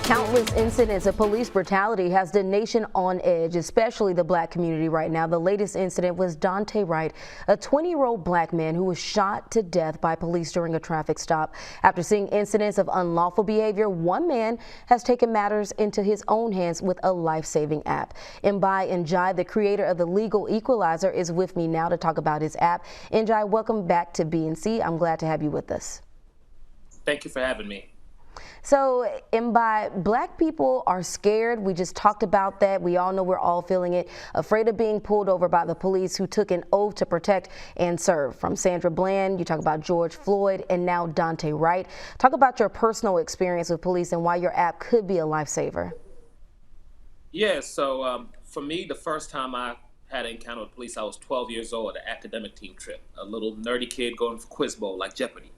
Countless incidents of police brutality has the nation on edge, especially the black community right now. The latest incident was Dante Wright, a 20-year-old black man who was shot to death by police during a traffic stop. After seeing incidents of unlawful behavior, one man has taken matters into his own hands with a life-saving app. Mybe Njie, the creator of the legal Equalizer, is with me now to talk about his app. Njie, welcome back to BNC. I'm glad to have you with us. Thank you for having me. So, Mybe, black people are scared. We just talked about that. We all know we're all feeling it. Afraid of being pulled over by the police who took an oath to protect and serve. From Sandra Bland, you talk about George Floyd, and now Dante Wright. Talk about your personal experience with police and why your app could be a lifesaver. Yeah, so for me, the first time I had an encounter with police, I was 12 years old at an academic team trip. A little nerdy kid going for Quiz Bowl, like Jeopardy.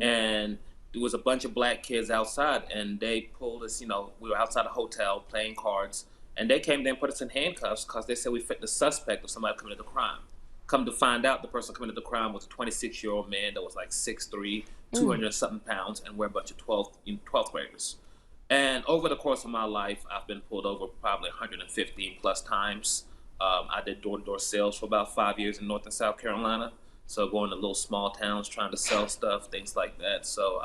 And there was a bunch of black kids outside, and they pulled us, we were outside a hotel playing cards, and they came there and put us in handcuffs because they said we fit the suspect of somebody committed the crime. Come to find out, the person committed the crime was a 26-year-old man that was like 6'3", 200-something pounds, and we're a bunch of 12th graders. And over the course of my life, I've been pulled over probably 115 plus times. I did door-to-door sales for about 5 years in North and South Carolina. So going to little small towns, trying to sell stuff, things like that. So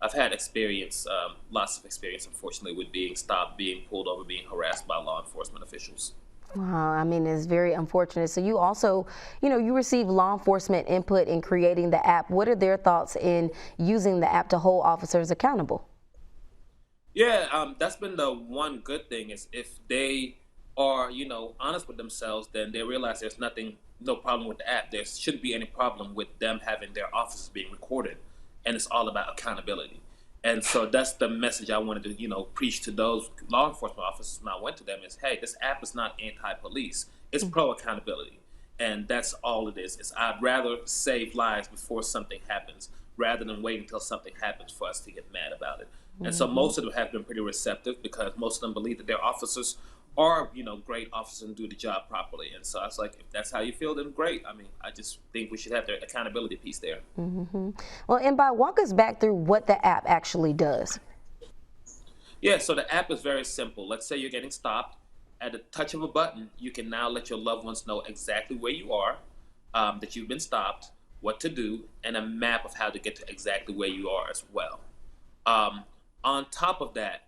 I've had experience, lots of experience, unfortunately, with being stopped, being pulled over, being harassed by law enforcement officials. Wow, I mean, it's very unfortunate. So you also, you receive law enforcement input in creating the app. What are their thoughts in using the app to hold officers accountable? Yeah, that's been the one good thing is if they are, honest with themselves, then they realize there's no problem with the app. There shouldn't be any problem with them having their officers being recorded, and it's all about accountability. And so that's the message I wanted to, preach to those law enforcement officers when I went to them is, hey, this app is not anti-police. It's pro-accountability. And that's all it is. I'd rather save lives before something happens rather than wait until something happens for us to get mad about it. And so most of them have been pretty receptive because most of them believe that their officers are, great officers and do the job properly. And so I was like, if that's how you feel, then great. I mean, I just think we should have the accountability piece there. Well, Mybe, walk us back through what the app actually does. Yeah, so the app is very simple. Let's say you're getting stopped. At the touch of a button, you can now let your loved ones know exactly where you are, that you've been stopped, what to do, and a map of how to get to exactly where you are as well. On top of that,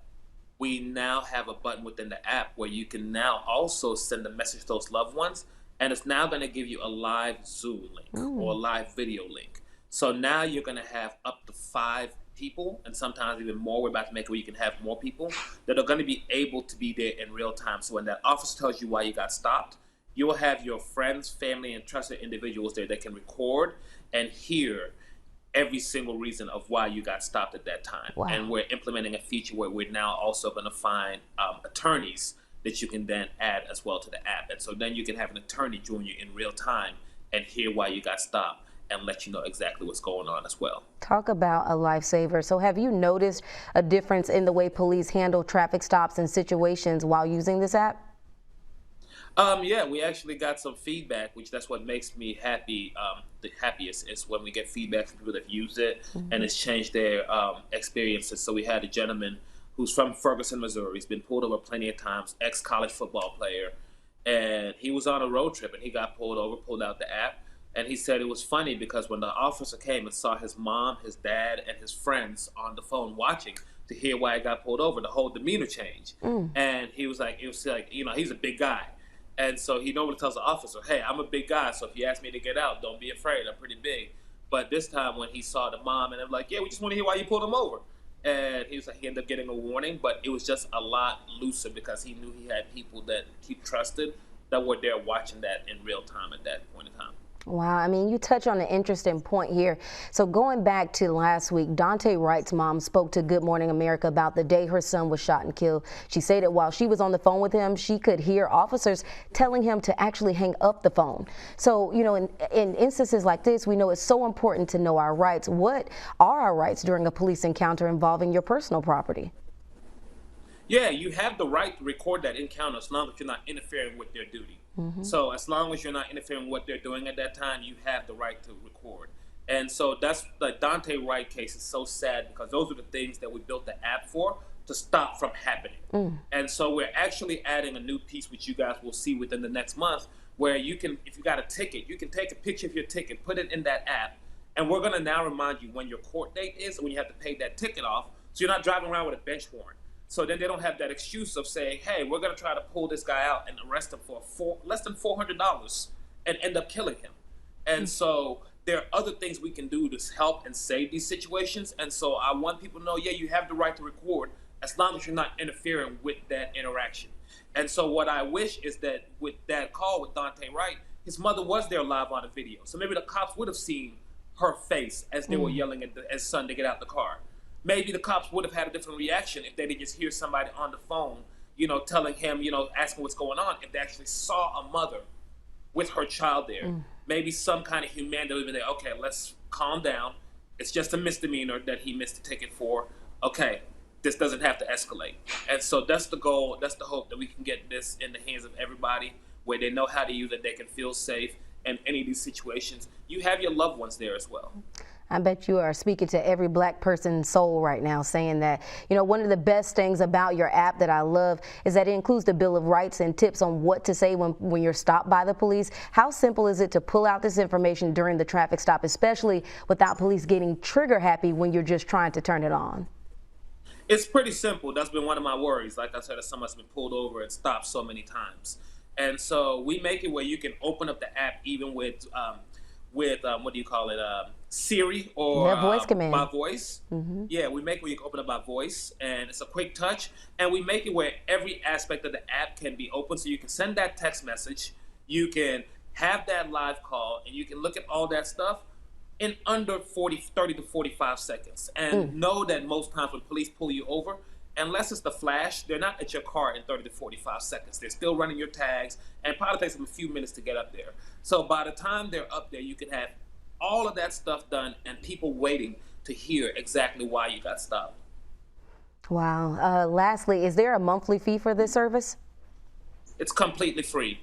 we now have a button within the app where you can now also send a message to those loved ones, and it's now going to give you a live Zoom link or a live video link. So now you're going to have up to 5 people, and sometimes even more. We're about to make it where you can have more people that are going to be able to be there in real time. So when that officer tells you why you got stopped, you will have your friends, family, and trusted individuals there that can record and hear every single reason of why you got stopped at that time. Wow. And we're implementing a feature where we're now also going to find attorneys that you can then add as well to the app. And so then you can have an attorney join you in real time and hear why you got stopped and let you know exactly what's going on as well. Talk about a lifesaver. So have you noticed a difference in the way police handle traffic stops and situations while using this app? Yeah, we actually got some feedback, which that's what makes me happy. The happiest is when we get feedback from people that use it and it's changed their experiences. So we had a gentleman who's from Ferguson, Missouri. He's been pulled over plenty of times, ex-college football player. And he was on a road trip and he got pulled over, pulled out the app. And he said it was funny because when the officer came and saw his mom, his dad, and his friends on the phone watching to hear why he got pulled over, the whole demeanor changed. And he was like, he's a big guy. And so he normally tells the officer, hey, I'm a big guy, so if you ask me to get out, don't be afraid, I'm pretty big. But this time when he saw the mom and I'm like, yeah, we just want to hear why you pulled him over. And he was like, he ended up getting a warning, but it was just a lot looser because he knew he had people that he trusted that were there watching that in real time at that point in time. Wow, I mean, you touch on an interesting point here. So going back to last week, Dante Wright's mom spoke to Good Morning America about the day her son was shot and killed. She said that while she was on the phone with him, she could hear officers telling him to actually hang up the phone. So, in instances like this, we know it's so important to know our rights. What are our rights during a police encounter involving your personal property? Yeah, you have the right to record that encounter as long as you're not interfering with their duty. So as long as you're not interfering with what they're doing at that time, you have the right to record. And so that's the Dante Wright case is so sad because those are the things that we built the app for, to stop from happening. And so we're actually adding a new piece, which you guys will see within the next month, where you can, if you got a ticket, you can take a picture of your ticket, put it in that app, and we're going to now remind you when your court date is, when you have to pay that ticket off, so you're not driving around with a bench warrant. So then they don't have that excuse of saying, hey, we're going to try to pull this guy out and arrest him for less than $400 and end up killing him. And so there are other things we can do to help and save these situations. And so I want people to know, yeah, you have the right to record as long as you're not interfering with that interaction. And so what I wish is that with that call with Dante Wright, his mother was there live on a video. So maybe the cops would have seen her face as they were yelling at his son to get out the car. Maybe the cops would have had a different reaction if they didn't just hear somebody on the phone, you know, telling him, you know, asking what's going on. If they actually saw a mother with her child there, maybe some kind of humanity would have been there. Okay, let's calm down. It's just a misdemeanor that he missed the ticket for. Okay, this doesn't have to escalate. And so that's the goal. That's the hope, that we can get this in the hands of everybody where they know how to use it, they can feel safe. And any of these situations, you have your loved ones there as well. I bet you are speaking to every black person's soul right now, saying that, you know, one of the best things about your app that I love is that it includes the Bill of Rights and tips on what to say when you're stopped by the police. How simple is it to pull out this information during the traffic stop, especially without police getting trigger happy when you're just trying to turn it on? It's pretty simple. That's been one of my worries. Like I said, someone's been pulled over and stopped so many times. And so we make it where you can open up the app even with what do you call it, Siri or voice command. by voice. Yeah, we make it where you can open up by voice, and it's a quick touch. And we make it where every aspect of the app can be open, so you can send that text message, you can have that live call, and you can look at all that stuff in under 30 to 45 seconds. And know that most times when police pull you over, unless it's the flash, they're not at your car in 30 to 45 seconds. They're still running your tags, and it probably takes them a few minutes to get up there. So by the time they're up there, you can have all of that stuff done and people waiting to hear exactly why you got stopped. Wow. Lastly, is there a monthly fee for this service? It's completely free.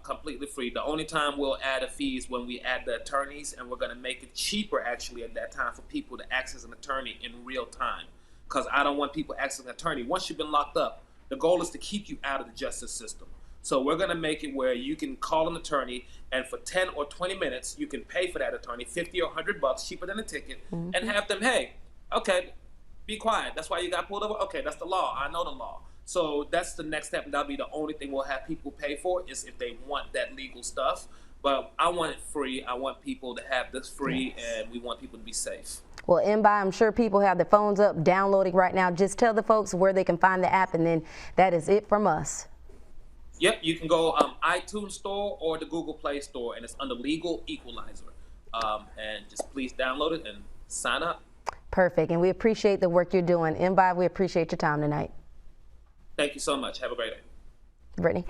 Completely free. The only time we'll add a fee is when we add the attorneys, and we're going to make it cheaper actually at that time for people to access an attorney in real time. Because I don't want people accessing an attorney. Once you've been locked up, the goal is to keep you out of the justice system. So we're going to make it where you can call an attorney, and for 10 or 20 minutes, you can pay for that attorney, 50 or 100 bucks, cheaper than a ticket, and have them, hey, okay, be quiet. That's why you got pulled over? Okay, that's the law. I know the law. So that's the next step, and that'll be the only thing we'll have people pay for, is if they want that legal stuff. But I want it free. I want people to have this free, and we want people to be safe. Well, Mybe, I'm sure people have their phones up downloading right now. Just tell the folks where they can find the app, and then that is it from us. Yep, you can go iTunes Store or the Google Play Store, and it's under Legal Equalizer. And just please download it and sign up. Perfect, and we appreciate the work you're doing. Mybe, we appreciate your time tonight. Thank you so much. Have a great day. Brittany.